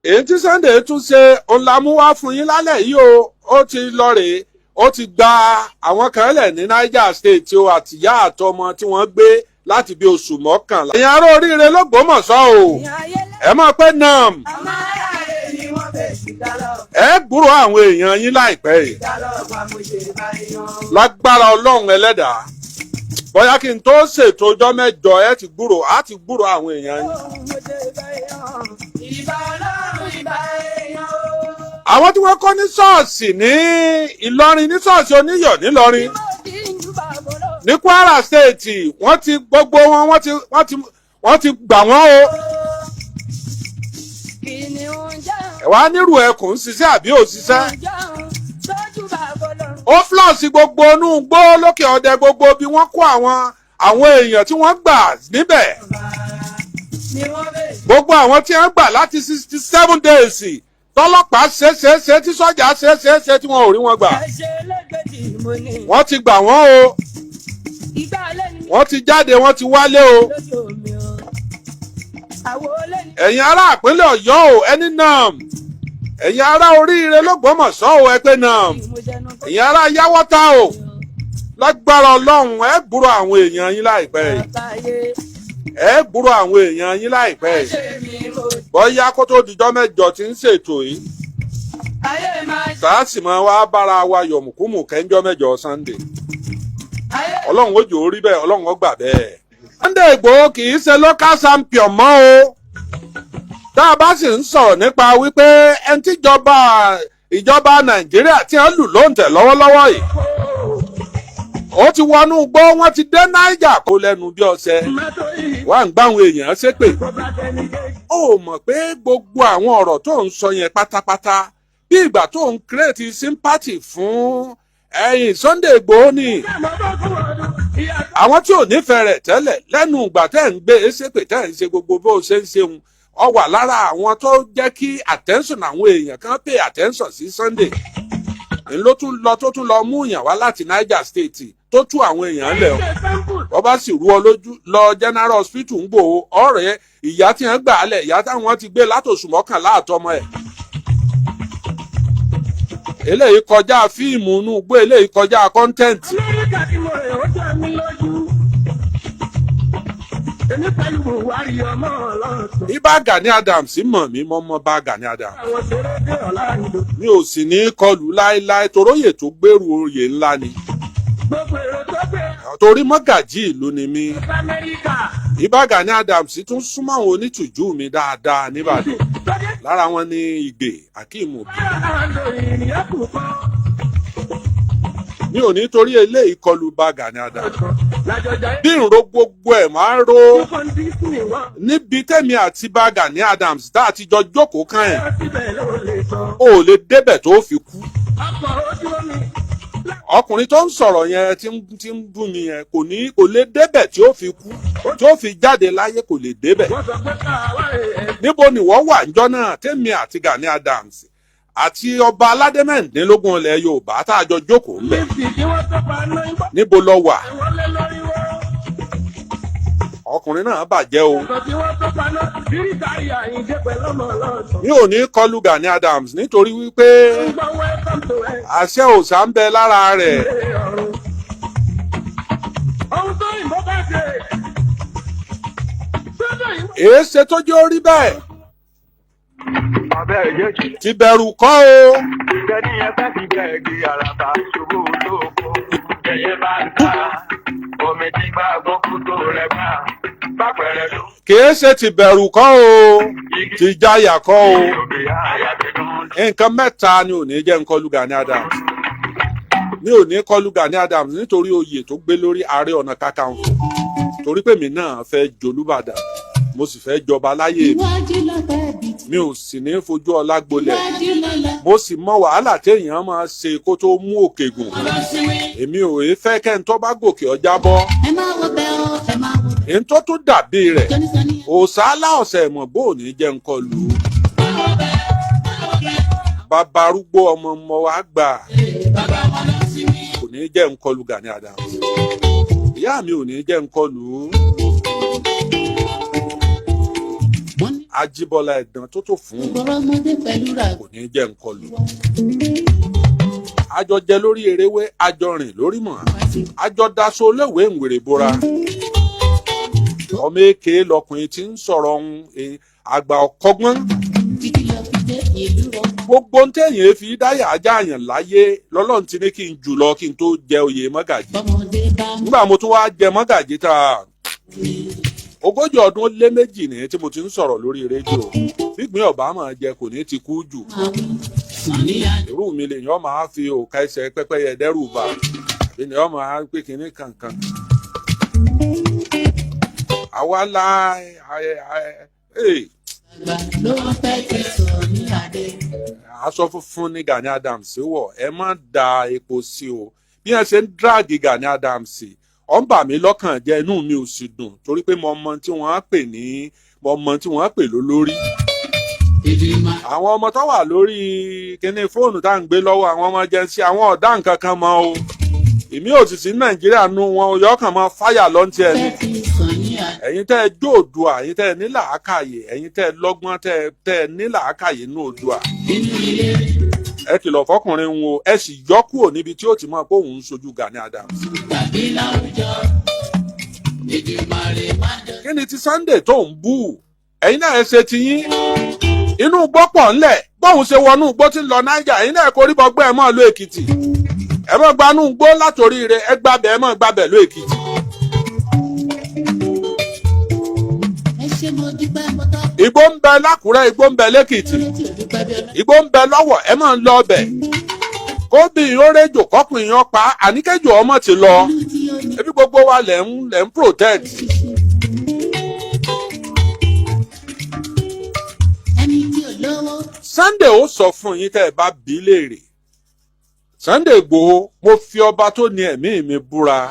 èyí tí Sunday tún ṣe òun la mú wá fún yín lálẹ́ yìí o ó ti lọ rèé ó ti gba àwọn kan lẹ̀ ní Niger State o àtìyá àtọmọ tí wọ́n gbé láti bí oṣù mọ́kànlá. èèyàn ará oríire l'Ógbómọ̀ṣọ́ o ẹ mọ̀ pé nam ẹ gbúrò àwọn èèyàn yín láìpẹ́ yìí lágbára Ọlọ́run ẹlẹ́dàá bóyá kí n tó ṣètò ọjọ́ mẹ́jọ ẹ ti gbúrò á ti gbúrò àwọn èèyàn yín. àwọn tí wọ́n kọ́ ní ṣọ́ọ̀ṣì ní Ìlọrin ní ṣọ́ọ̀ṣì Oníyọ̀ nílọrin ní Kwara State wọ́n ti gbogbo wọn wọ́n ti gbà wọ́n o. ẹ wá nírú ẹkùn ṣiṣẹ́ àbí òṣìṣẹ́ ó flọ́ọ̀sì gbogbo inú gbó lókè ọdẹ gbogbo bí wọ́n kó àwọn èèyàn tí wọ́n gbà níbẹ̀ gbogbo àwọn tí wọ́n gbà láti 67 days tọ́lọ́pàá ṣe tí sọ́jà ṣe tí wọ́n ò rí wọn gbà wọ́n ti gbà wọ́n o wọ́n ti jáde wọ́n ti wálé o ẹ̀yin ará ìpínlẹ̀ Ọ̀yọ́ o ẹni náà ẹ̀yin ará oríire l'Ógbómọ̀ṣọ́ o ẹgbẹ́ náà ẹ̀yin ará Yáwọ́tá o lágbára Ọlọ́run ẹ gbúrò àwọn èèyàn yín láìpẹ́ yìí ẹ gbúrò àwọn èèyàn yín láìpẹ́ yìí bóyá kó tó dijọ́ mẹ́jọ tí ń ṣètò yìí sáàsì máa wá bára wa yọ̀mùkúmù kẹ́ńjọ́ mẹ́jọ Sunday Ọlọ́run ó jò ó rí bẹ́ẹ̀ Ọlọ́run ó gbà bẹ́ẹ̀. Sunday Igboho kì í ṣe local champion mọ́ o tá a bá sì ń sọ̀rọ̀ nípa wípé ẹni tí ìjọba Nàìjíríà tí wọ́n lù lóǹtẹ̀ lọ́wọ́lọ́wọ́ yìí ó ti wọnú gbó wọ́n ti dé Niger kó lẹ́nu bí ọṣẹ wà ń gbáwọn èèyàn ṣépè ó mọ̀ pé gbogbo àwọn ọ̀rọ̀ tó ń sọ yẹn pátápátá bí ìgbà tó ń create sympathy fún ẹ̀yìn Sunday Igboho ni àwọn tí ò nífẹ̀ẹ́ rẹ̀ tẹ́lẹ̀ lẹ́nu ìgbà tẹ́ ń gbé ṣépè tẹ́ ń ṣe gbogbo bó ṣe ń ṣeun ọ wà lára àwọn tó jẹ́ kí attention àwọn èèyàn kan pay attention sí Sunday ló tún lọ mú èèyàn wá láti Niger State tó tú àwọn èèyàn lẹ̀ wọ́n bá sì rú ọ lójú lọ General Hospital ń Ìgbòho ọ̀rẹ́ ìyá tí wọ́n gbà á lẹ̀ ìyá táwọn ti gbé látòṣù mọ́kànlá àtọmọ ẹ̀ eléyìí kọjá fíìmù inú gbé eléyìí kọjá kọ́ńtẹ́ǹtì. Ibà Gani Adams mọ̀ mí mọ́ bá Gani Adams mi ò sì ní kọlù láéláé toróyè tó gbèrú oyè ńlá ni torí mọ́gàjí ìlú ni mí. Ibà Gani Adams tún súnmọ́ àwọn onítùjú mi dáadáa nìbàdàn lára wọn ní Ìgbè Akeem Obi. mi ò ní torí eléyìí kọlù bá Gani Adams bí n ro gbogbo ẹ̀ máa ń ro níbi tẹ́mi àti bá Gani Adams tá a ti jọ jókòó kan ẹ̀ o ò lè débẹ̀ tó fi kú. ọkùnrin tó ń sọ̀rọ̀ yẹn tí ń bú mi yẹn kò lè débẹ̀ tí ó fi kú tí ó fi jáde láyé kò lè débẹ̀. níbo ni wọ́n wà níjọ́ náà tẹ́mi àti Gani Adams àti ọba aládé mẹ́rìndínlógún ilẹ̀ Yorùbá tá a jọ jókòó ń bẹ̀. níbo lọ wà? ọkùnrin náà bàjẹ́ o. mi ò ní kọlù Gani Adams nítorí wípé àṣẹ òòṣà ń bẹ lára rẹ̀. èé ṣe tó jẹ́ orí bẹ́ẹ̀. ti bẹ̀rù kọ́ o. kìí ṣe ti bẹ̀rù kọ́ o ti jáyà kọ́ o. nǹkan mẹ́ta ni ò ní jẹ́ ń kọlù Gani Adams. mi ò ní kọlù Gani Adams nítorí oyè tó gbé lórí Ààrẹ Ọ̀nà Kakanfò torí pé mi náà fẹ́ jolúbàdàn mo sì fẹ́ jọba láyé mi ò sì ní fojú ọlá gbolẹ̀ mo sì mọ wàhálà téèyàn máa ṣe kó tó mú òkè gùn èmi ò fẹ́ kẹ́ńtọ́ bá gòkè ọjà bọ́ èyí tó tún dàbí rẹ̀ òsàlà ọ̀sẹ̀ ẹ̀mọ̀ bó ní jẹ́ nǹkan lù ú bàbá arúgbó ọmọ wa gbà kò ní jẹ́ nǹkan lù Gani Adams ìyá mi ò ní jẹ́ nǹkan lù ú Ajíbọ́lá ẹ̀dán tó tó fún kò ní jẹ́ nkọlù. Àjọ jẹ lórí eréwé, àjọ rìn lórí mọ̀, àjọ daṣọ léwé ìwèrè bora. Ọmọ èké lọkùnrin tí ń sọ̀rọ̀ ohun àgbà ọ̀kọ́gbọ́n. Gbogbo ń tẹ̀yìn fi dáyà ajá àyàn láyé lọ́lọ́run ti ní kí n jù lọ kí n tó jẹ oyè mọ́gàjì. Nígbà mo tún wá jẹ mọ́gàjì tá a 40 ọdún lé méjì nìyẹn tí mo ti ń sọ̀rọ̀ lórí rédíò. Gbígbín ọ̀bá máa jẹ kò ní ti kú jù. Irú mi lèèyàn máa fi òkà ẹsẹ̀ pẹ́pẹ́yẹ dẹ́rù bà. Ènìyàn máa pé kinní kankan. Àwa la aṣọ funfun ní Gani Adams wọ̀, ẹ má da epo sí o. Bí ẹ ṣe ń dráàgì Gani Adams ó ń bà mí lọ́kàn jẹ́, inú mi ò sì dùn torí pé mo mọ tí wọ́n á pè lólórí. Àwọn ọmọ tó wà lórí kíní fóònù tá à ń gbé lọ́wọ́, àwọn ọmọ jẹ́nsí àwọn ọ̀dá nǹkan kan mọ́ o. Èmi ò sì sí Nàìjíríà nu wọn yọkàn mọ́ fáyà lọ́ntì ẹni. Ẹ̀yin tẹ́ ẹ jó Oòduà, ẹ̀yin tẹ́ ẹ ní làákàyè, ẹ̀yin tẹ́ ẹ lọ́gbọ́n tẹ́ ẹ ní làákàyè nínú Oòduà. Ẹ kìlọ̀ fọkùnrin wo, ẹ sì yọ kúrò níbi tí ó ti mọ̀ pé òun ń sojú Gani Adams. Kí ni ti Sunday tó ń bú? Ẹ̀yin náà ẹ ṣe tiyín. Inú gbọ́pọ̀ ńlẹ̀ bóun ṣe wọnú igbó tí ń lọ Niger, ẹ̀yin náà kò rí bọ́gbẹ́ ẹ̀ mọ́ lọ Èkìtì. Ẹ mọ́ gbanú igbó látòrí rẹ̀, ẹ gbàbẹ̀ ẹ mọ́ gbàbẹ̀ lọ Èkìtì. Igbó ń bẹ l'Ákúrẹ́, igbó ń bẹ l'Èkìtì, igbó ń bẹ lọ́wọ̀, ẹ máa ń lọ ọbẹ̀. Kóbìnrin ó réjò kọ́kùnrin ó pa, àníkẹ́jọ ọmọ ti lọ. Ebi gbogbo wa lẹ̀ ń protect. Sunday ó sọ fún yín tẹ́ ẹ bá bí léèrè. Sunday Igboho, mo fi ọba tó ní ẹ̀mí mi búra.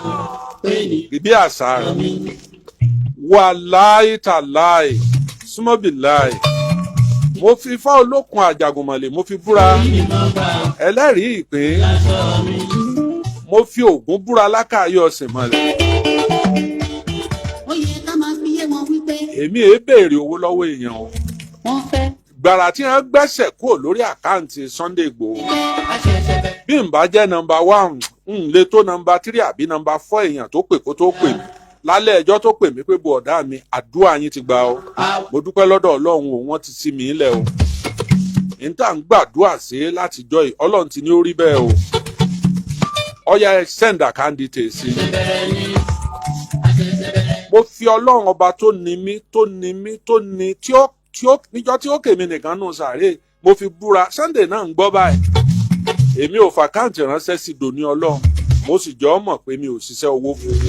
Bí àṣà rẹ̀. Wàláì tàláì, súnmọ́bìláì. Mo fi Ifá olókun àjàgùnmọ̀lẹ̀ mo fi búra. Ẹlẹ́rìí ìpín. Mo fi Ògún búra lákàáyọ̀ ọ̀sìn mọ́lẹ̀. Èmi èé béèrè owó lọ́wọ́ èèyàn o. Gbàrà tí wọ́n gbẹ́sẹ̀ kúrò lórí àkáǹtì Sunday Igboho. Bí n bá jẹ́ nọ́mbà 1, n lè tó nọ́mbà 3 àbí nọ́mbà 4 èèyàn tó pè kó tó pè mí. Lálẹ́ ẹjọ́ tó pè mí pé bu ọ̀dá mi, àdúrà yín ti gbà o. Mo dúpẹ́ lọ́dọ̀ Ọlọ́run o, wọ́n ti sí mi lẹ̀ o. Níta ń gbàdúrà sí látijọ́ yìí, Ọlọ́run ti ní ó rí bẹ́ẹ̀ o. Ọya send account details sí. Mo fi Ọlọ́run ọba tó ní mí tí ó níjọ́ tí ó kèmí nìkan nù sàárè, mo fi búra. Sunday náà ń gbọ́ báyìí. Èmi ò fàkáǹtì ránṣẹ́ sí dòní Ọlọ́run, mo sì jọ mọ̀ pé mi ò ṣiṣẹ́ owó fún un.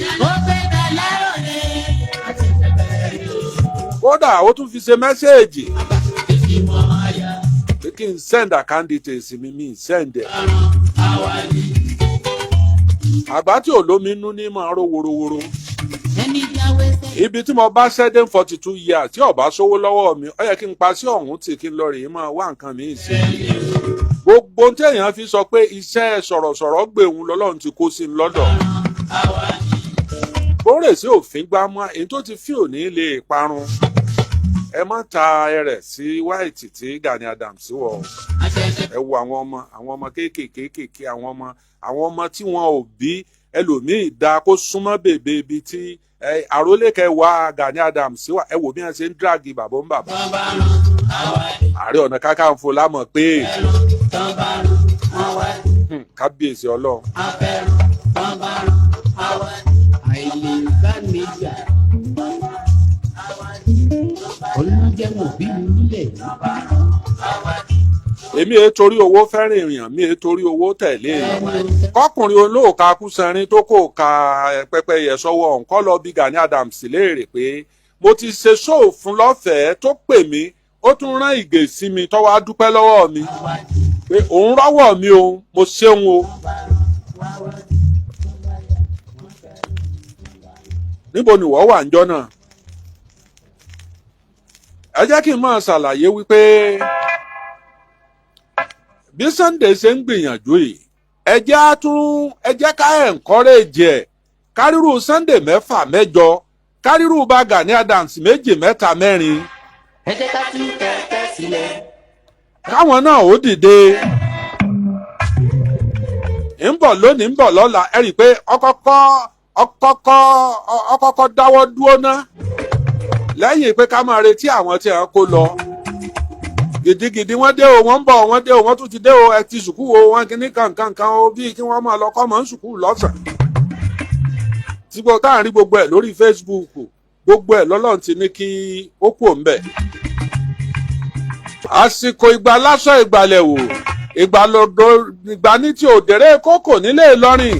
Kódà ó tún fi ṣe mẹ́sẹ̀ẹ̀jì pé kí n send account details mi send ẹ̀. Àgbà tí ò lómi nú ní máa ró worowóró. Ibi tí mo bá ṣẹ́dé 42 years tí ọba sówó lọ́wọ́ mi, ó yẹ kí n pa sí ọ̀hún tí kí n lọ rèé máa wá nǹkan mi sí. Gbogbo tí èèyàn fi sọ pé iṣẹ́ sọ̀rọ̀sọ̀rọ̀ gbèhùn lọ́lọ́run ti kó sí lọ́dọ̀. Bórè sí òfin gbámú, èyí tó ti fi òní lè parun. Ẹ má ta ẹrẹ̀ sí white tí Gani Adams wọ̀. Ẹ wo àwọn ọmọ kéékèèké, àwọn ọmọ tí wọn ò bí ẹlòmíì dá kó súnmọ́ bèbè ibi tí àrólé kẹwàá Gani Adams wà. Ẹ wò bí wọn ṣe ń dráàgì bàbá ń bàbá. Ààrẹ Ọ̀nà Kakanfò lámọ̀ pé kábíyèsí Ọlọ́run. Èmi è torí owó fẹ́ràn èèyàn, mi è torí owó tẹ̀lé èèyàn. Kọkùnrin olóòka kúsẹrin tó kò ka pẹ́pẹ́yẹ sọ́wọ́ ọ̀hún kọ́ lọ bí Gani Adams léèrè pé mo ti ṣe ṣóò fún lọ́fẹ̀ẹ́ tó pè mí, ó tún rán ìgè sí mi tó wá dúpẹ́ lọ́wọ́ mi pé òun rọ́wọ́ mi o, mo ṣeun o. Níbo ni wọ́n wà ńjọ́ náà? Ẹ jẹ́ kí n máa ṣàlàyé wípé bí Sunday ṣe ń gbìyànjú yìí, ẹ jẹ́ ká encourage ẹ̀, kárírù Sunday 6 8, kárírù bá Gani Adams 2 3 4. ẹ jẹ́ ká tú kẹ̀kẹ́ sílẹ̀. káwọn náà ó dìde ń bọ̀ lónìí ń bọ̀ lọ́la ẹ rí i pé ọkọ́kọ́ dáwọ́ dúró ná lẹ́yìn pé ká máa retí àwọn tí wọ́n kó lọ gidigidi wọ́n dé o wọ́n ń bọ̀ wọ́n dé o wọ́n tún ti dé o ẹ ti sùkúù o wọ́n kì ní kankan o bíi kí wọ́n máa lọ kọ́ mọ́ ń sùkúù lọ́sàn tí gbogbo táà ń rí gbogbo ẹ̀ lórí Facebook gbogbo ẹ̀ lọ́lọ́run ti ní kí ó kú òǹbẹ̀. àsìkò ìgbà lásán ìgbàlẹ̀ wò ìgbà ní ti òdèrè kókò nílé Ìlọrin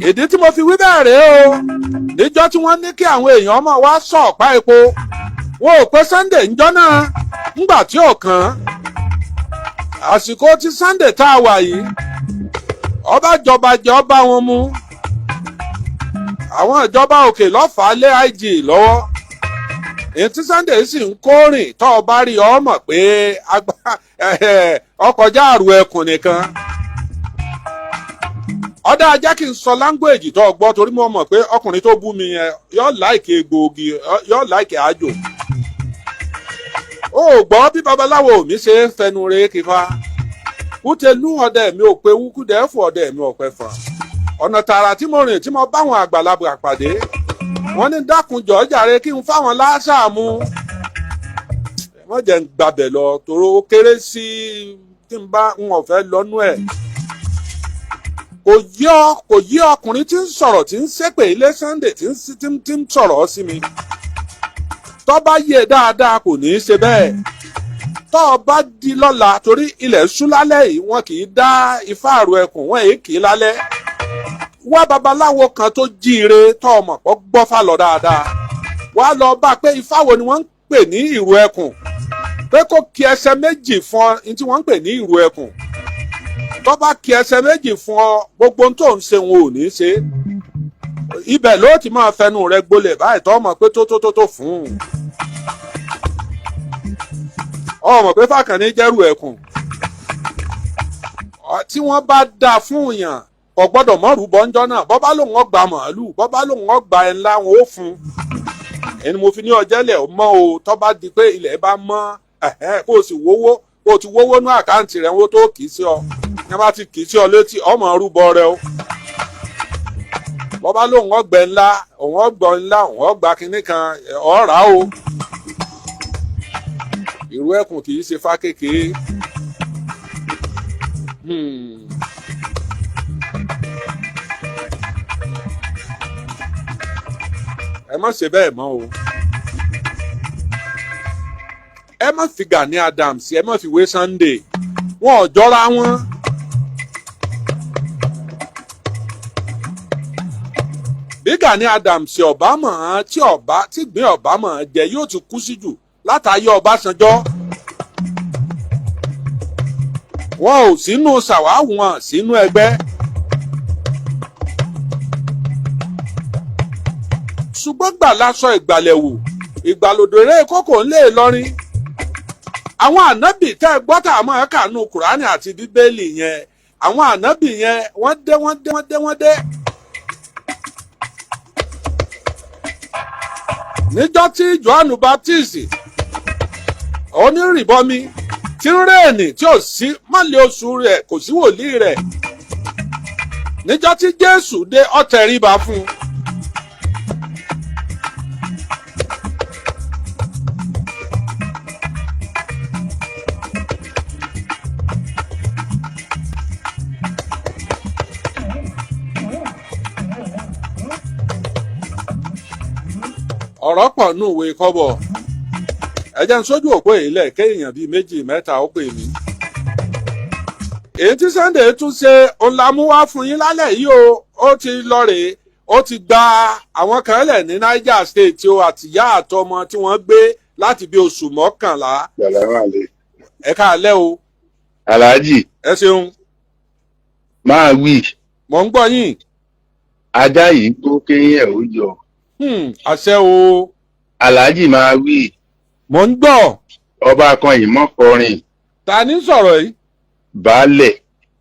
ìdí tí mo fi wí bẹ́ẹ̀ rèé o níjọ́ tí wọ́n ní kí àwọn èèyàn máa wá sọ ọ̀pá epo wọn ò pé Sunday ńjọ́ náà ńgbà tí ò kàn àsìkò tí Sunday tá a wà yìí ọba jọba jẹ ọba wọn mú àwọn ìjọba òkè lọ́fàá lé IG lọ́wọ́ èyí tí Sunday sì ń kórìn tó o bá rí ọ mọ̀ pé ọkọjá àrùn ẹkùn nìkan ọdá ajá kí n sọ láńgbèjì tó o gbọ́ torí mo mọ̀ pé ọkùnrin tó bú mi yẹn yóò láìkè egbòogi yóò láìkè àjò ó gbọ́ bí babaláwo mi ṣe ń fẹnu re kífá wútẹ́lú ọdẹ mi ò pé wúkúdẹ́ fún ọdẹ mi ò pẹ́ fà ọ̀nà tààrà tí mo rìn tí mo báwọn àgbàlagbà pàdé wọ́n ní dákunjọ́ jàre kí n fáwọn láṣàmú wọ́n jẹ́ ń gbàbẹ̀ lọ tòró kéré sí tí n bá ń ọ̀fẹ́ lọ́nú ẹ̀ kò yí ọkùnrin tí ń sọ̀rọ̀ tí ń ṣépè ilé Sunday tí ń sọ̀rọ̀ sí mi tó bá yé dáadáa kò ní í ṣe bẹ́ẹ̀ tó bá di lọ́la torí ilẹ̀ ṣú lálẹ́ yìí wọn kì í dá ifá àrò ẹkùn wọn èé kì í lálẹ́ wá babaláwo kan tó jíire tó ọmọ pọ̀ gbọ́fà lọ dáadáa wá lọ bá pé ifá wo ni wọ́n ń pè ní ìrù ẹkùn pé kó kí ẹsẹ̀ méjì fún ọ ní tí wọ́n ń pè ní ìrù ẹkùn tó bá kí ẹsẹ̀ méjì fún ọ gbogbo tó ń ṣe wọn ò ní ṣe ibẹ̀ ló ti máa fẹnu rẹ gbolẹ̀ báyìí tó mọ̀ pé tó fún un ọmọ pé fàkànní jẹ́rù ẹkùn tí wọ́n bá dá fún yàn kò gbọ́dọ̀ mọ́rù bọ́njọ́ náà bọ́ bá lòun ọgbà màálù bọ́ bá lòun ọgbà ẹ̀ ńlá wọn ó fún ẹni mo fi ní ọjẹ́lẹ̀ mọ́ o tó bá di pé ilẹ̀ bá mọ́ kó o sì wówó kó o ti wówó ní àkáǹtì rẹ̀ wọ́n tó kì í sí ọ ní bá ti kì í sí ọ létí ọmọ rúbọ rẹ o bọ́ bá lòun ọgbà ńlá òun ọgbà ńlá òun ọgbà kinní kan ọ̀rá o ìrù ẹkùn kì í ṣe fá kékeré. ẹ má ṣe bẹ́ẹ̀ mọ́ o ẹ má fi Gani Adams ẹ má fi wé Sunday wọn ò jọra wọn bí Gani Adams ọba mọ̀ tí gbìn ọba mọ̀ jẹ yóò ti kú sí jù látàyè Ọbásanjọ́ wọn ò sínú ṣàwáwù wọn sínú ẹgbẹ́ ṣùgbọ́n gbà lásọ ìgbàlẹ̀wò ìgbàlódéré kókò ńlẹ̀ Ìlọrin àwọn ànábì tẹ́ gbọ́ tá a máa kànú Kùránì àti Bíbélì yẹn àwọn ànábì yẹn wọ́n dé níjọ́ tí Jòhánù Baptist onírìbọmi tí ń rẹ́ẹ̀nì tí ò sí mọ́lẹ̀ oṣù rẹ̀ kò sí wòlíì rẹ̀ níjọ́ tí Jésù dé ó tẹríba fún un. ọ̀rọ̀ pọ̀ nù ìwé kọ́bọ̀ ẹ̀jẹ̀ ń sójú òpó ìlẹ̀ kéèyàn bíi méjì mẹ́ta ó pè mí. èyí tí Sunday tún ṣe ọ̀làmúwá fún yín lálẹ́ yìí o ó ti lọ rèé ó ti gba àwọn kan lẹ̀ ní Niger State o àtìyá àtọmọ tí wọ́n gbé láti bí oṣù mọ́kànlá. ẹ káalẹ́ o. Alhaji. ẹ ṣeun. máa wí. mò ń gbọ́ yín. ajá yìí tó kéyìn ẹ̀ ó yọ. àṣẹ o. Alhaji máa wí. mò ń gbọ́. ọba kan yìí mọ́ kọrin. ta ni sọ̀rọ̀ yìí. baálẹ̀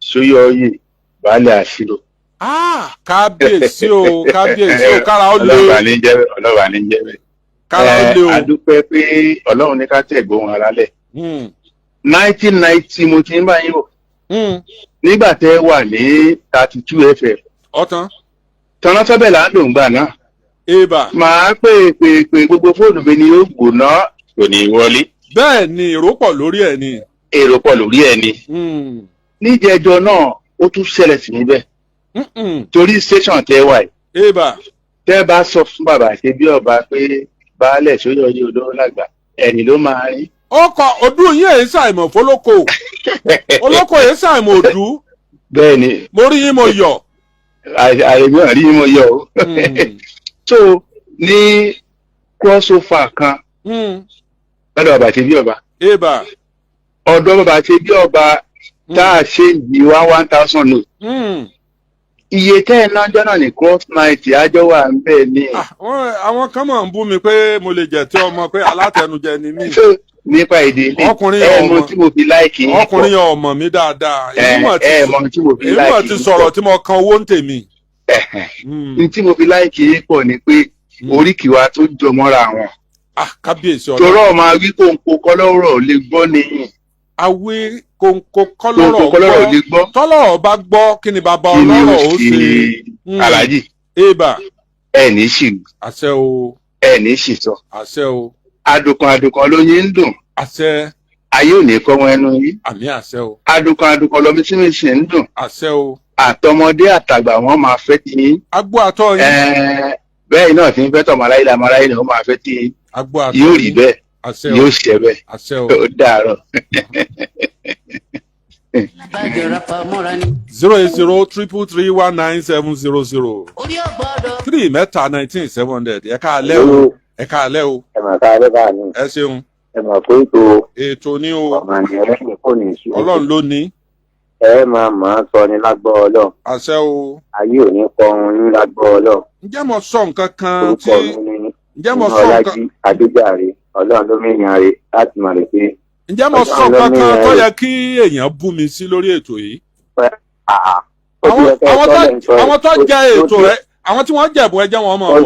sóyọyè baálẹ̀ àṣírò. kábíyèsí o kábíyèsí o kára ó lé. ọlọ́ba ní jẹ́bẹ̀ ọlọ́ba ní jẹ́bẹ̀. kára ó lé o. a dúpẹ́ pé Ọlọ́run ní ká tẹ̀gbọ́n wọn alálẹ̀. 1990 mo ti ń bá yín wò. Nígbà tẹ́ wà ní 32 FM. Ọ̀tán. Tọ́nà sọ́bẹ̀ là ń lò ń gbà náà. Eba. Màá pè gbogbo fóònù mi ni yóò gbóná kò ní wọlé. Bẹ́ẹ̀ ni èrò pọ̀ lórí ẹ̀ ni. Èrò pọ̀ lórí ẹ̀ ni. Níjẹjọ náà ó tún ṣẹlẹ̀ sí níbẹ̀. Torí station tẹ́ wà yìí. Eba. Tẹ́ bá sọ fún bàbá ṣe bí ọba pé baálẹ̀ sóyọ yìí olówó lágbà ẹni ló máa rí. Ọkọ̀ ọdún yín èyí ṣàìmọ̀ fọlọ́kọ̀. Olóko èyí ṣàìmọ̀ òdú. Bẹ́ẹ̀ni. Mo rí yín mo yọ̀. Àrèmí rí yín mo yọ̀ o. So ní crossover kan. Lọ́dọ̀ bàbá ṣe bí ọba. Eba. Ọ̀dọ̀ bàbá ṣe bí ọba tá a ṣe yìí wá 1,000 note. Iye tẹ́ ẹ̀ náà jọ́nà ní cross night àjọ wà ń bẹ̀ ní. Àwọn kan máa ń bú mi pé mo lè jẹ̀ tí ọmọ pé alátẹnujẹ ni mí. Nípa èdè ilé ọmọ tí mo fi láìkì yín pọ̀. Ọkùnrin yẹn ọmọ mi dáadáa. Mọ tí mo fi láìkì yín pọ̀. Èmi ti sọ̀rọ̀ tí mo kan owó ń tèmi. Ní tí mo fi láìkì yín pọ̀ ni pé oríkì wa tó jọ mọ́ra wọn. Kábíyèsí ọ̀la. Torọ́ máa wí kóńkó kọ́lọ́rọ̀ lè gbọ́ nìyí. Awé kóńkó kọ́lọ́rọ̀ lè gbọ́. Tọ́lọ́rọ̀ bá gbọ́ kí ni bàbá ọlọ́rọ̀ ó ṣe. Aláàjì. Eba. Ẹ ní ṣì. Àṣẹ o. Ẹ ní ṣì sọ. Àṣẹ o. Adùnkàn lóyún ń dùn. Àṣẹ. Ayé ò ní kọ́ wọn ẹnu yìí. Àmì àṣẹ o. Adùnkàn lọ́mí tí mi ṣe ń dùn. Àṣẹ o. Àtọmọdé àtàgbà wọn máa fẹ́ ti yín. Agbó àtọ́ yín. Bẹ́ẹ̀ náà ti ń fẹ́ tọmọ aláyé ni wọ́n máa fẹ́ ti yín. Agbó àtọ́ yóò rí bẹ́ẹ̀. Àṣẹ o. Yóò ṣẹ bẹ́ẹ̀. Àṣẹ o. Ó dàárọ̀. 08033319700 3 mẹ́ta 19700 ẹ káalẹ́ o. Ẹ káalẹ́ o. Ẹ mà káalẹ́ bá mi. Ẹ ṣeun. Ẹ mà pé ètò ní o. ọmọ ni ẹlẹ́sìn kò ní ìṣú. Ọlọ́run ló ní. Ẹ máa sọ ní lágbọ́ Ọlọ́run. Àṣẹ o. Ayé ò ní kọrun ní lágbọ́ Ọlọ́run. Ǹjẹ́ mo sọ nǹkan kan tí. Orúkọ mi ní Ǹjẹ́ mo sọ nǹkan. Ọlájí Adéjàre Ọlọ́run ló mìíràn rẹ̀ láti máa lè pé. Ǹjẹ́ mo sọ nǹkan kan tó yẹ kí èèyàn bú mi sí lórí ètò yìí. Àwọn tó jẹ ètò rẹ àwọn tí wọ́n jẹ̀bù ẹjẹ́ wọn mọ̀ bọ̀.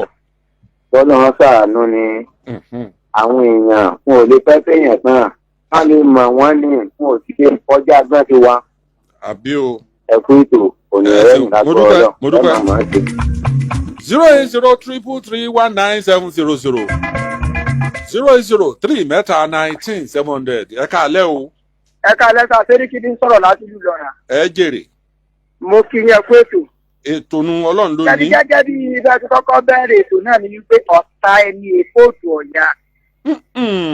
Bọ́lá wọn ṣàánú ni àwọn èèyàn wọn ò lè fẹ́ fẹ́yàn tán wọ́n lè mọ̀ wọ́n ní wọn ò sì lè kọjá agbọ́n ti wa. Àbí o. Ẹ kú ètò òní ẹ̀rẹ́yìn lágbọ́ Ọlọ́run. Mo dúpẹ́. 08033319700 080 mẹ́ta 19700 ẹ káalẹ́ o. Ẹ káalẹ́ sá Sẹ́ríkì ní sọ̀rọ̀ láti ìlú Ìlọrin. Ẹ jèrè. Mo kí yẹn fún ètò. Ètò nu Ọlọ́run ló ní. Gẹ́gẹ́ bí ibà tí kọ́kọ́ bẹ̀rẹ̀ ètò náà ni wípé ọ̀tá ẹni èkóòtù ọ̀yà.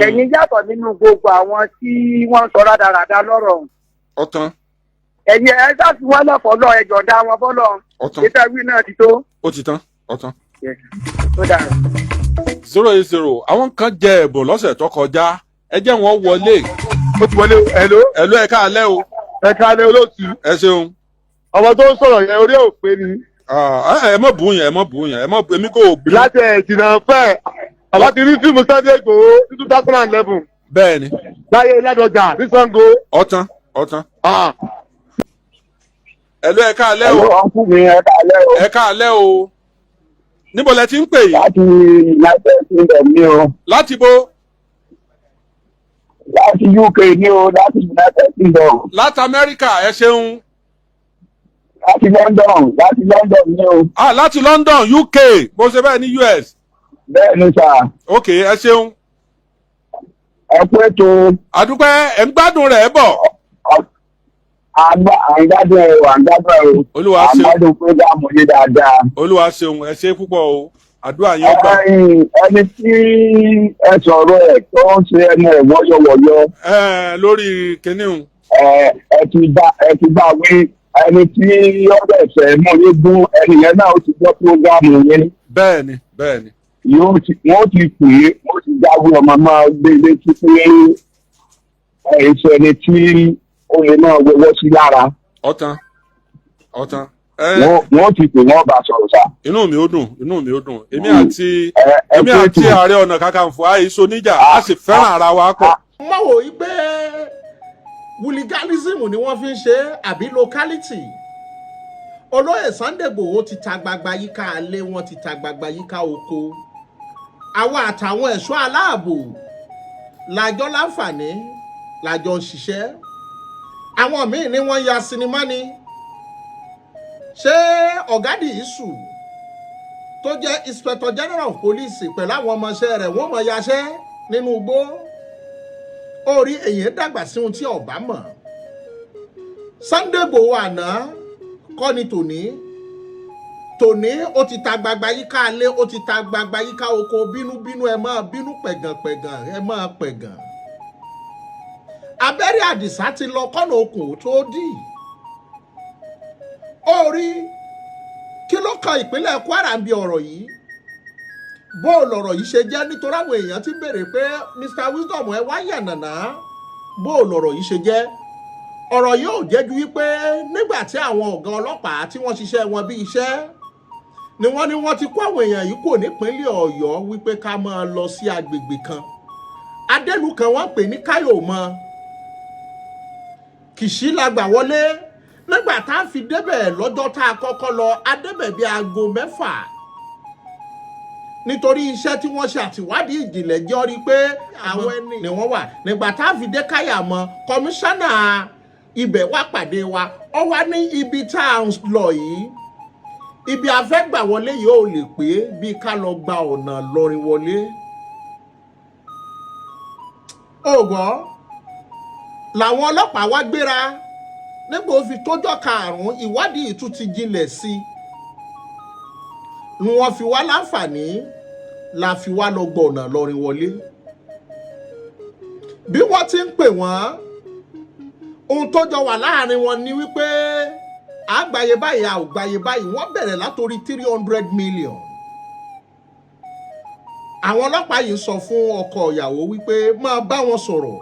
Ẹ̀yin yàtọ̀ nínú gbogbo àwọn tí wọ́n ń sọ rádaràda lọ́rọ̀. Ọ̀tán. Ẹ̀yin ẹ sá fi wọ́n lọ́fọ̀ọ́ lọ ẹjọ́ dá wọn bọ́lọ̀. Ọ̀tán. Ètò ìwé náà ti tó. Ó ti tán. Ọ̀tán. Ó dára. 080 àwọn kan jẹ ẹ̀bùn lọ́sẹ̀ tó kọjá ẹ jẹ́ wọn wọlé. Ó ti wọlé ẹ̀ló. Ẹ̀lú ẹ káalẹ́ o. Ẹ káalẹ́ olóòtú. Ẹ ṣeun. Ọmọ tó ń sọ̀rọ̀ yẹn orí òpè ni. Ẹ mọ̀ bùn yẹn èmi kò bí. Láti ẹ̀jìnà fẹ́ àbá ti rí fíìmù Sunday Igboho ní 2011. Bẹ́ẹ̀ni. Láyé Ládọjà ní Sango. Ọ̀tán. Ẹ̀lú ẹ káalẹ́ o. Ọkùnrin ẹ káalẹ́ o. Ẹ káalẹ́ o. Níbo lẹ ti ń pè yìí? Láti United Kingdom ní o. Láti bo? Láti UK ní o, láti United Kingdom. Láti Amẹ́ríkà ẹ ṣeun. Láti London ní o. Láti London UK bó ṣe bẹ́ẹ̀ ní US. Bẹ́ẹ̀ ni sà. Ok ẹ ṣeun. Ẹ kú ètò. Àdúpẹ́ ẹ̀ ń gbádùn rẹ̀ bọ̀. Àgbàdo ẹ̀ wà gbàgbọ́ o. Olúwa ṣeun. Àgbàdo prógámù ní dáadáa. Olúwa ṣeun ẹ ṣe púpọ̀ o. Àdúrà yín gbà. Ẹni tí ẹ sọ̀rọ̀ ẹ̀ tó ń ṣe ẹnu ẹ̀ wọ́yọ̀wọ̀yọ̀. Lórí kìnìún. Ẹ ti bá wí ẹni tí ọ̀dọ̀ ẹ̀fẹ̀ mú ní gún ẹni yẹn náà ó ti gbọ́ prógámù yẹn. Bẹ́ẹ̀ni. Wọ́n ti pè é wọ́n ti dáwọ́ ọmọ máa gbé létí pé èso ẹni tí ó lè máa wọwọ́ sí lára. Ọ̀tán. Wọ́n ti pè wọ́n bá sọ̀rọ̀ sá. Inú mi ó dùn. Èmi àti Ààrẹ Ọ̀nà Kakanfò àìsó níjà a sì fẹ́ràn ara wa pọ̀. Mo wò yí pé hooliganism ni wọ́n fi ń ṣe àbí locality. Olóyè Sunday Igboho ti ta gbagba yíká alé wọn ti ta gbagba yíká oko. àwa àtàwọn ẹ̀ṣọ́ aláàbò làjọ láǹfààní làjọ ń ṣiṣẹ́ àwọn míì ní wọ́n ya sinimá ni ṣé ọ̀gádì ìṣù tó jẹ́ inspector general of police pẹ̀lú àwọn ọmọọṣẹ́ rẹ̀ wọ́n mọ̀ yaṣẹ́ nínú igbó orí èyí dàgbà sí ohun tí ọ̀bá mọ̀ Sunday Igboho àná kọ́ ni tòní ó ti ta gbagba yíká alé ó ti ta gbagba yíká oko bínúbínú ẹ máa bínú pẹ̀gànpẹ̀gàn ẹ máa pẹ̀gàn abẹ́rẹ́ àdìsá ti lọ kọ́nà okùn tó dì orí kí ló kan ìpínlẹ̀ Kwara ń bi ọ̀rọ̀ yìí bó lọ̀rọ̀ yìí ṣe jẹ́ nítorí àwọn èèyàn ti béèrè pé Mr Wisdom ẹ wá yànnàná bó lọ̀rọ̀ yìí ṣe jẹ́ ọ̀rọ̀ yóò jẹ́jú wípé nígbà tí àwọn ọ̀gá ọlọ́pàá tí wọ́n ṣiṣẹ́ wọn bí iṣẹ́ ni wọ́n ti kó àwọn èèyàn yìí kò nípínlẹ̀ Ọ̀yọ́ wípé ká máa lọ sí agbègbè kan adẹ́lu kan wọ́n pè ní Káyọ̀mọ́ Kìṣí la gbà wọlé nígbà tá a fi débẹ̀ lọ́jọ́ tá a kọ́kọ́ lọ adébẹ̀ bíi aago 6 nítorí iṣẹ́ tí wọ́n ṣe àtìwádìí ìjìnlẹ̀ jẹ́ rí pé àwọn ẹni ni wọ́n wà nígbà tá a fi dé Káyàmọ́ kọmíṣánná ibẹ̀ wá pàdé wa ọ wá ní ibi tá a lọ yìí ibi afẹ́gbà wọlé yìí ò lè pé bí ká lọ gba ọ̀nà lọrin wọlé ògbọ́ làwọn ọlọ́pàá wá gbéra nígbà ó fi tójọ́ karùn-ún ìwádìí ìtú ti jinlẹ̀ sí ni wọ́n fi wá láǹfààní la fi wá lọ gbọ́ ọ̀nà lọrin wọlé bí wọ́n ti ń pè wọ́n ohun tó jọ wà láàrin wọn ni wípé àgbáyé báyìí àgbáyé báyìí wọ́n bẹ̀rẹ̀ látòrí 300 million àwọn ọlọ́pàá yìí sọ fún ọkọ ìyàwó wípé máa bá wọn sọ̀rọ̀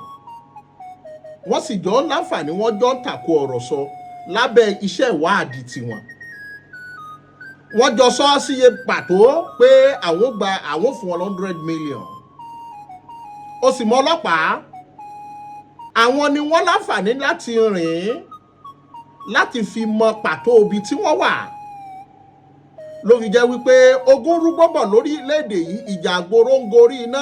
wọ́n sì jọ ń láǹfààní wọ́n jọ ń tàkò ọ̀rọ̀ sọ lábẹ́ iṣẹ́ ìwádìí tiwọn wọ́n jọ sọ síye pàtó pé àwọn fún wọn 100 million ó sì mọ ọlọ́pàá àwọn ni wọ́n láǹfààní láti rìn láti fi mọ pàtó ibi tí wọ́n wà ló fi jẹ́ wípé ogun rúgbọ́bọ̀ lórílẹ̀‐èdè yìí ìjà àgbòrò ń gorí iná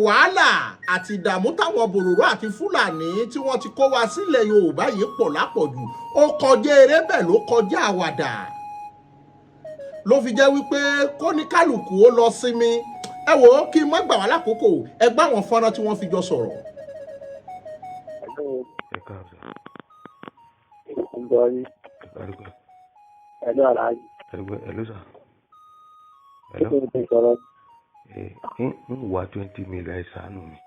wàhálà àti ìdààmú táwọn bòròró àti Fúlàní tí wọ́n ti kó wa sílẹ̀ Yorùbá yìí pọ̀ lápọ̀jù ó kọjá eré bẹ́ẹ̀ ló kọjá àwàdà ló fi jẹ́ wípé kóníkálùkù ó lọ sinmi ẹ wò ó kí n má gbà wá lákòókò ẹ gbá wọn fọ́nrán tí wọ́n fi jọ sọ̀rọ̀. Hello, Alhaji. Hello, sir. Hello. N wá 20 million ẹ ṣàánú mi.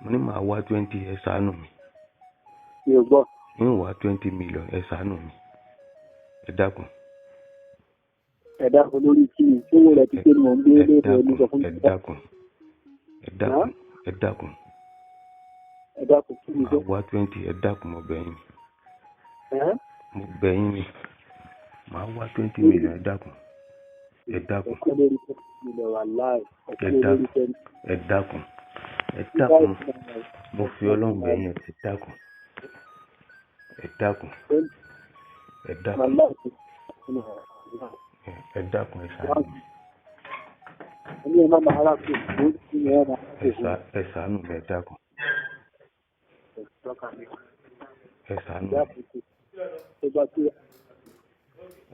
Mo ní màá wá 20 ẹ ṣàánú mi. Mi ò gbọ́. N wá 20 million ẹ ṣàánú mi. Ẹ dákun. Ẹ dákun lórí kí ni tí wọ́n rẹ̀ ti pé mò ń gbé lórí ẹni sọ fún mi. Ẹ dákun. Ẹ dákun. Ẹ dákun. Ẹ dákun kí ni tó. Màá wá 20 ẹ dákun mo bẹ̀ yín. Mo bẹ̀ yín ni. Màá wá 20 million ẹ dákun. Ẹ dákun. Ẹ dákun. Ẹ dákun. Mo fi Ọlọ́run bẹ̀ yín ẹ dákun. Ẹ dákun. Ẹ dákun. Ẹ dákun ẹ ṣàánú mi. Ẹ ṣàánú mi ẹ dákun. Ẹ ṣàánú mi.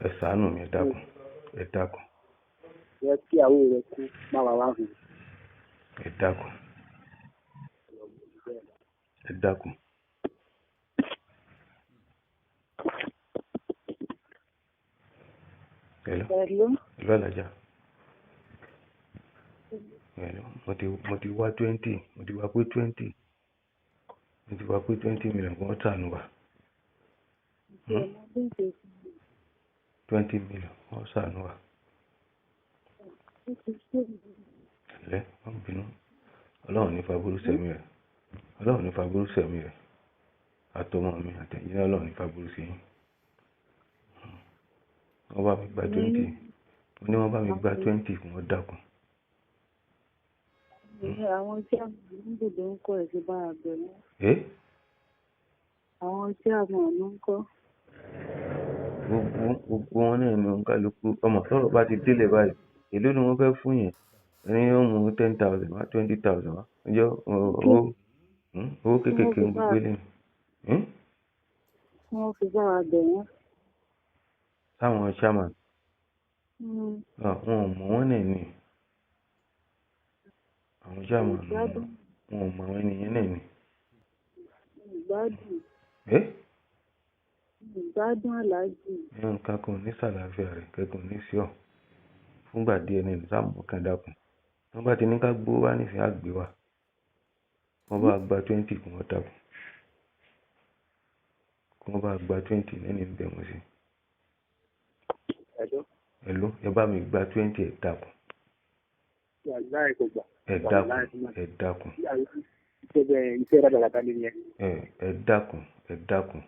Ẹ ṣàánú mi ẹ dákun. Ẹ dákun. Ẹ kí àwọn rẹ̀ kú máa wà wáhùn. Ẹ dákun. Ẹ dákun. Hello. Hello, Alájà. Hello. Mo ti wá 20. Mo ti wá pé 20. Mo ti wá pé 20 million kò tànù wá. 20 million kò tànù wá. Ẹ̀lẹ́, wọ́n bínú. Ọlọ́run ní fagbóró sẹ́mi rẹ̀. Ọlọ́run ní fagbóró sẹ́mi rẹ̀. Àtọmọ mi àtẹ̀yìn Ọlọ́run ní fagbóró sí yín. Wọ́n bá mi gba 20. Mo ní wọ́n bá mi gba 20 fún wọn dákun. Àwọn tí a mọ̀ ní gbèdé ń kọ́ ẹ̀sìn bá àgbẹ̀ mọ́. Àwọn tí a mọ̀ ló ń kọ́. Gbogbo wọn náà ni òun kálukú ọmọ sọ̀rọ̀ bá ti délẹ̀ báyìí. Èló ni wọ́n fẹ́ fún yẹn? ẹni ó mú 10,000 wá 20,000 wá ọjọ́ owó kéékèèké ń gbé lẹ́yìn. Wọ́n fi bá wa bẹ̀ wọ́n. Táwọn chairman wọn ò mọ̀ wọ́n náà ni àwọn chairman wọn ò mọ̀ àwọn ènìyàn náà ni. Ìgbádùn aláàjì. Nǹkan kan ní sàlàáfíà rẹ̀ kẹ́kùn ní sí ọ̀ fúngbà díẹ̀ ní ìsáàmù kan dákun wọ́n bá ti ní ká gbó wá nífẹ̀ẹ́ àgbé wa wọ́n bá gba 20 kún wọ́n dákun kí wọ́n bá gba 20 lẹ́ni ìbẹ̀ wọ́n sí. Ẹ̀lú ẹ bá mi gba 20 ẹ̀ dákun. Ẹ dákun. Iṣẹ́ rádaràdà ni yẹn. Ẹ dákun.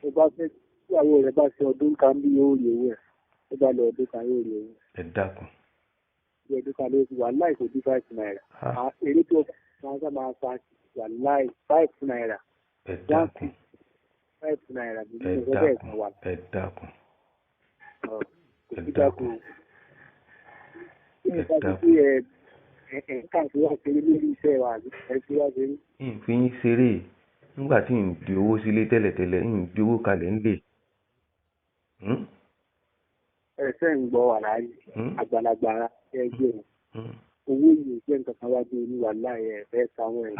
Ó bá fẹ́ ìyàwó rẹ̀ bá ṣe ọdún kan bí yóò rí owó ẹ̀. Ó bá lọ ọdún kan yóò rí owó. Ẹ dákun. Bí ọdún kan ló ti wà láì kò dí 5 naira. Èrè tó máa fa wà láì 5 naira. Ẹ dákun. 5 naira. Ẹ dákun. Ìfín ṣeré nígbà tí ń di owó sílé tẹ́lẹ̀tẹ́lẹ̀ ń di owó kalẹ̀ ń lè. Ẹ̀sẹ̀ ń gbọ́ àlàyé àgbàlagbà ẹgbẹ́ owó yìí jẹ́ nǹkan kan wájú oníwà láì ẹ̀fẹ́ sáwọn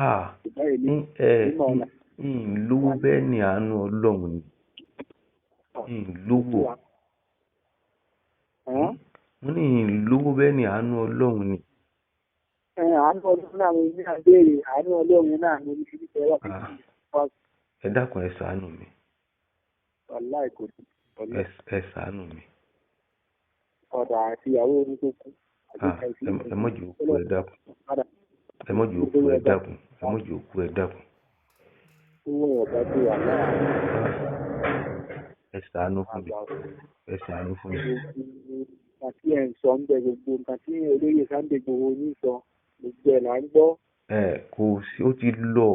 lówó bẹ́ẹ̀ ni àánú Ọlọ́run ni. Lówó. Mo ní lówó bẹ́ẹ̀ ni àánú Ọlọ́run ni. Àánú Ọlọ́run náà ní àbẹ́rẹ́ àánú Ọlọ́run náà ní ibi tí ẹwà ẹ dákun ẹ ṣàánú mi. Ẹ ṣàánú mi. Ọ̀dà àti ìyàwó orí tó kú. Ẹ mọ̀jì òkú ẹ dákun. Ẹ mọ̀jì òkú ẹ dákun. Ẹ mọ̀jì òkú ẹ dákun. Owó ọ̀gá tó wà láàárín. Ẹ ṣàánú fún mi. Ẹ ṣàánú fún mi. Àti ẹ̀ ń sọ ń bẹ gbogbo nǹkan tí olóyè Sunday Igboho ní sọ gbogbo ẹ̀ là ń gbọ́. Kò sí ó ti lọ.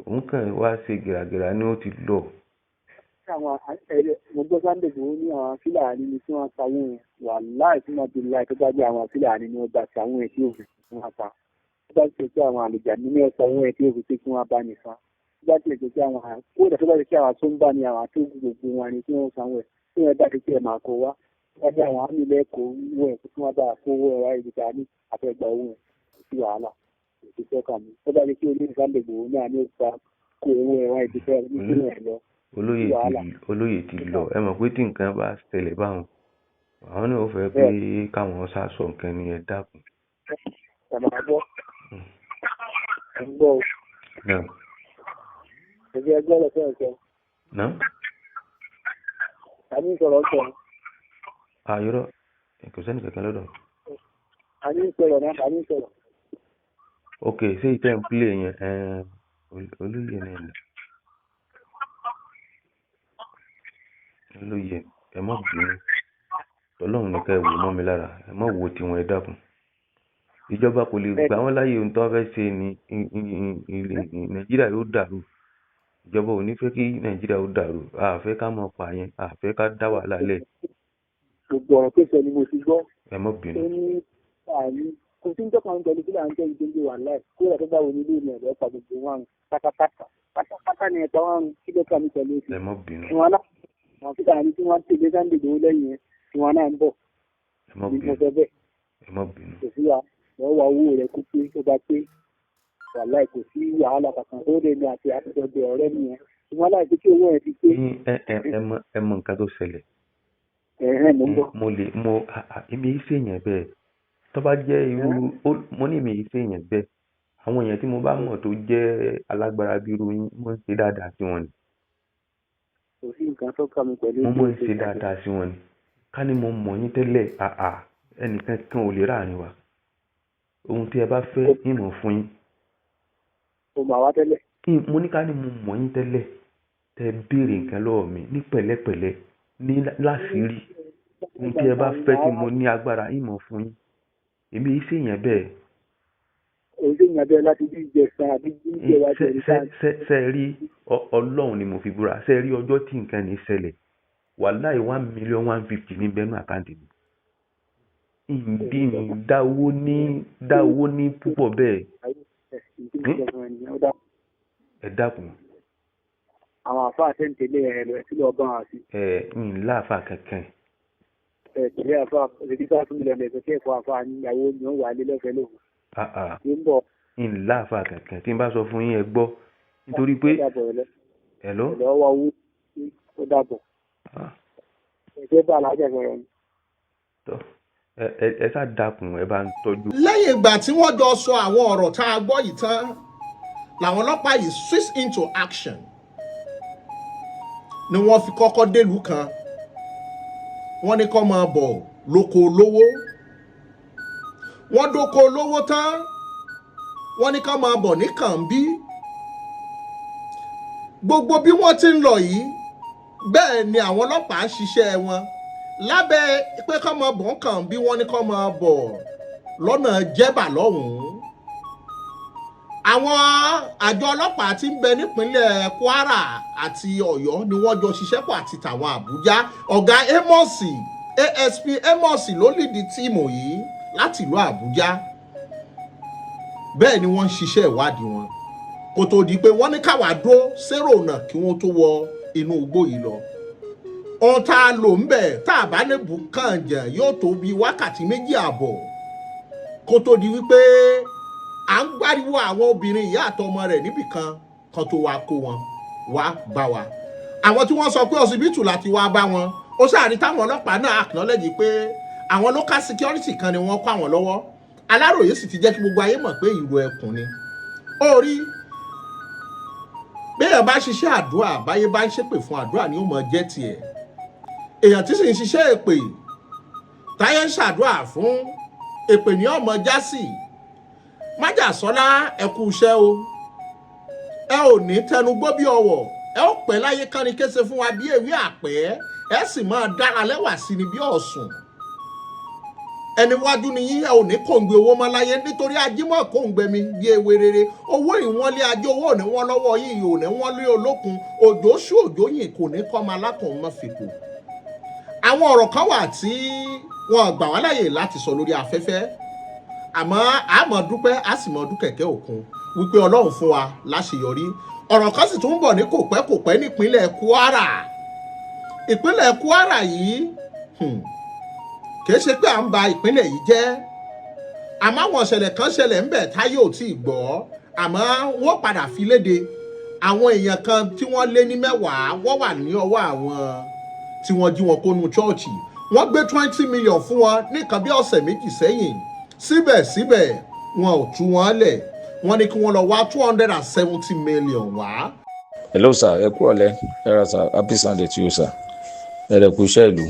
Òun kàn wá ṣe gìràgìrà ni ó ti lọ. Mo gbọ́ Sunday Igboho ní àwọn Fúlàní ni tí wọ́n sanwó yẹn wà láì tí wọ́n ti láì tó bá jẹ́ àwọn Fúlàní ni wọ́n gbà sanwó yẹn tí òfin tí wọ́n pa. Tó bá ti ṣe àwọn àlejò nínú sanwó yẹn tí òfin tí wọ́n bá nìkan. Tó bá ti ṣe àwọn kódà tó bá ti ṣe àwọn tó ń bá ní àwọn tó gbogbo wọn ni tí wọ́n sanwó ẹ̀ tí wọ́n bá ti ṣe máa kó wá. Wọ́n bá àwọn àmì lẹ́kọ̀ọ́ owó ẹ̀ tí wọ́n bá kówó ẹ̀ wá ibi tá a ní àfẹ́gbà owó ẹ̀ sí wàhálà òṣìṣẹ́ kan mi. Tó bá ti ṣe olóyè Sunday Igboho náà ní òkúta kó owó ẹ̀ wá ibi tá a ní nínú ẹ̀ lọ. Olóyè ti lọ ẹ mọ̀ pé tí nǹkan bá ṣẹlẹ̀ báwọn àwọn náà fẹ́ pé káwọn sásọ nǹkan ni ẹ dákun. Ẹ máa gbọ́. Ẹ ń gbọ́ o. Ẹgbẹ́ ẹgbẹ́ rẹ̀ fẹ́ sọ. Àní sọ̀rọ̀ sọ. Àyọ̀rọ̀ kò sẹ́ni kankan lọ́dọ̀. Àní sọ̀rọ̀ náà àní sọ̀rọ̀. Ok ṣé ìtẹ́ ń pílẹ̀ yẹn olóyè náà ni. Olóyè ẹ má bínú Ọlọ́run nìkan ẹ wò mọ́ mi lára ẹ má wo tiwọn ẹ dákun. Ìjọba kò lè gbà wọ́n láyè ohun tó fẹ́ ṣe ní Nàìjíríà yóò dàrú. Ìjọba ò ní fẹ́ kí Nàìjíríà ó dàrú àfẹ́ ká mọ̀ pààyàn àfẹ́ ká dá wàhálà lẹ̀. Gbogbo ọ̀rọ̀ tó sọ ni mo ti gbọ́. Ẹ má bínú. Ó ní àní kò sí ń tọ́ka ń tẹ̀lé sílẹ̀ à ń tẹ́ ìdíje wà láì kó rẹ̀ tó bá wo nílé ìmọ̀ ẹ̀rọ pa gbogbo wọn pátápátá ni ẹ̀tọ́ wọn kí ló kà mí tẹ̀lé sí. Ẹ má bínú. Àwọn Fúlàní tí wọ́n tẹ̀lé Sunday Igboho lẹ́yìn ẹ̀ tí wọ́n náà ń bọ̀. Ẹ má bínú. Ẹ má bínú. Kò sí wa wọ́n wá owó rẹ̀ kó pé tó bá pé wà láì kò sí wàhálà kankan tó lè ní àti àtijọ́bẹ̀ ọ̀rẹ́ nìyẹn tí wọ́n láì pé kí owó ẹ̀ ti pé. Ẹ mọ nǹkan tó ṣẹlẹ̀. Mo lè èmi ìṣèyàn bẹ́ẹ̀ tó bá jẹ́ irú mo ní èmi ìṣèyàn bẹ́ẹ̀ àwọn èèyàn tí mo bá mọ̀ tó jẹ́ alágbára bí irú yín mo ń ṣe dáadáa sí wọn ni. Kò sí nǹkan tó kà mí pẹ̀lú mo mọ̀ ń ṣe dáadáa sí wọn ni ká ní mo mọ̀ yín tẹ́lẹ̀ ẹnìkan kan ò lè ráàrin wa ohun tí ẹ bá fẹ́ ìmọ̀ fún yín. O mà wá tẹ́lẹ̀. Mo ní ká ní mo mọ̀ yín tẹ́lẹ̀ tẹ béèrè nǹkan lọ́wọ́ mi ní pẹ̀lẹ́pẹ̀lẹ́ ní láṣìírí ohun tí ẹ bá fẹ́ tí mo ní agbára ìmọ̀ fún yín èmi yìí ṣèyàn bẹ́ẹ̀. Òṣèlú yẹn bẹ́ẹ̀ láti bí ìjẹsà àbí jíjẹ wá tẹ̀lé sáà. Ṣe rí Ọlọ́run ni mo fi búra ṣe rí ọjọ́ tí nǹkan ní ṣẹlẹ̀ wàláì 1,150,000 ní bẹ́ẹ̀nù àkáǹtì mi. dá owó ní púpọ̀ bẹ́ẹ̀. Ẹ dákun. Àwọn àfa àtẹ̀ǹtẹ̀lé ẹ̀ lọ sílẹ̀ ọba wọn sí. Láàfà kankan. Tẹ̀lé àfa òṣèlú fún mi lọ́nà ẹ̀sẹ̀ ẹ̀kọ́ àfa níyàwó ni ó wà á lé lọ́fẹ̀ẹ́ lòun. Láàfà kankan tí n bá sọ fún yín ẹ gbọ́ nítorí pé. Hello. Ọwọ́ owó ó dàbọ̀. Ẹ̀jẹ̀ bá alájà sọ̀rọ̀ ni. Ẹ sá dákun ẹ bá ń tọ́jú. Lẹ́yìn ìgbà tí wọ́n jọ sọ àwọn ọ̀rọ̀ tá a gbọ́ yìí tán làwọn ọlọ́pàá yìí switch into action ni wọ́n fi kọ́kọ́ délùú kan wọ́n ní kó máa bọ̀ lóko olówó wọ́n dóko olówó tán wọ́n ní kó máa bọ̀ ní Kànbí gbogbo bí wọ́n ti ń lọ yìí bẹ́ẹ̀ ni àwọn ọlọ́pàá ń ṣiṣẹ́ wọn lábẹ́ pé kó máa bọ̀ Kànbí wọ́n ní kó máa bọ̀ lọ́nà Jẹ́bà lọ́hùn-ún àwọn àjọ ọlọ́pàá tí ń bẹ nípínlẹ̀ Kwara àti Ọ̀yọ́ ni wọ́n jọ ṣiṣẹ́ pọ̀ àti tàwọn Àbújá ọ̀gá ASP Amos ló lìdí tíìmù yìí láti ìlú Àbújá bẹ́ẹ̀ ni wọ́n ń ṣiṣẹ́ ìwádìí wọn kó tó di pé wọ́n ní káwá dúró sérò náà kí wọ́n tó wọ inú igbó yìí lọ ohun tá a lò ń bẹ̀ tá a bá lè bù kàn jẹ́ yóò tó bí wákàtí 2 àbọ̀ kó tó di wípé à ń gbáriwo àwọn obìnrin ìyá àtọmọ rẹ̀ níbì kan tó wá kó wọn wá bá wa àwọn tí wọ́n sọ pé ọsibítù láti wá bá wọn ó sáàrí táwọn ọlọ́pàá náà acknowledge pé àwọn local security kan ni wọ́n kó àwọn lọ́wọ́ Aláròyé sì ti jẹ́ kí gbogbo ayé mọ̀ pé ìró ẹkùn ni ó rí béèyàn bá ṣiṣẹ́ àdúrà báyé bá ń ṣépè fún àdúrà ni ó mọ̀ jẹ́ tiẹ̀ èèyàn tí sì ń ṣiṣẹ́ èpè táyé ń ṣàdúrà fún èpè ní ọmọ jásì Májàsọ́lá ẹ kú iṣẹ́ o ẹ ò ní tẹnugbó bí ọwọ̀ ẹ ó pẹ́ láyé kánni kése fún wa bí ewé àpẹ́ ẹ sì máa dára lẹ́wà sí ni bí ọ̀sùn ẹni wájú ni yín ẹ ò ní kòǹgbẹ owó mọ́ láyé nítorí ajímọ̀ kòǹgbẹ mi bí ewé rere owó ìwọ́nlé ajé owó ò ní wọ́n lọ́wọ́ yìí ò ní wọ́n lé olókun òjò ṣú òjò yìí kò ní kọ́ máa lákùn mọ́ fipò àwọn ọ̀rọ̀ kan wà tí wọ́n gbà wá láyè láti sọ lórí afẹ́fẹ́ àmọ́ a mọ̀ dúpẹ́ a sì mọ̀ dúkẹ̀kẹ́ òkun wípé Ọlọ́run fún wa láṣeyọrí ọ̀rọ̀ kan sì tún ń bọ̀ ní kòpẹ́kòpẹ́ nípínlẹ̀ Kwara ìpínlẹ̀ Kwara yìí kìí ṣe pé à ń ba ìpínlẹ̀ yìí jẹ́ àmọ́ àwọn ìṣẹ̀lẹ̀ kan ṣẹlẹ̀ ń bẹ̀ táyé ò tí ì gbọ́ àmọ́ wọ́n padà fi léde àwọn èèyàn kan tí wọ́n lé ní 10 wọ́n wà ní ọwọ́ àwọn tí wọ́n jí wọn kó nu chọ́ọ̀chì wọ́n gbé 20 million fún wọn ní nǹkan bí ọ̀sẹ̀ 2 sẹ́yìn síbẹ̀síbẹ̀ wọn ò tú wọn lẹ̀ wọ́n ní kí wọ́n lọ wá 270 million wá. Hello sir, ẹ kú ọ̀lẹ́ ẹ ra sir, happy Sunday to you sir. Ẹ rẹ̀ kú iṣẹ́ ìlú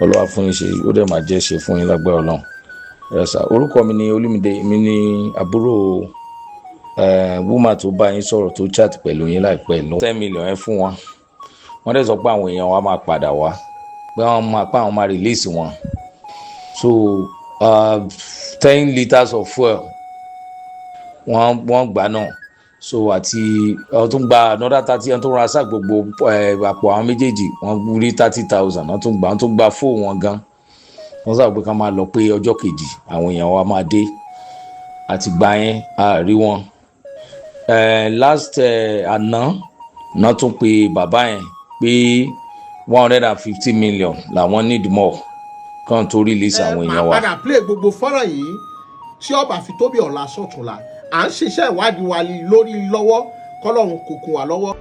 Olúwa fún yín ṣe ó dẹ̀ máa jẹ́ ṣe fún yín lágbára Ọlọ́run. Ẹ sà orúkọ mi ni Olúmídé mi ní àbúrò woman tó bá yín sọ̀rọ̀ tó chat pẹ̀lú yín láìpẹ́ lọ 10 million ẹ fún wọn. Wọ́n dẹ̀ sọ pé àwọn èèyàn wa máa padà wá pé àwọn máa release wọn. So 10 litres of fuel wọ́n gbà náà so àti tún gba another 30 wọ́n tún ra sáà gbogbo àpò àwọn méjèèjì wọ́n rí 30,000 wọ́n tún gba fóònù wọn gan wọ́n sábà pé ká máa lọ pé ọjọ́ kejì àwọn èèyàn wa máa dé àti gbà yẹn a rí wọn last àná náà tún pe bàbá yẹn pé 150 million làwọn need more kan tó release àwọn èèyàn wa. máa padà play gbogbo fọ́nrán yìí tí ọba fi tóbi ọ̀la sọ̀túnla à ń ṣiṣẹ́ ìwádìí wa lórí lọ́wọ́ kọ́lọ́run kò kún wa lọ́wọ́.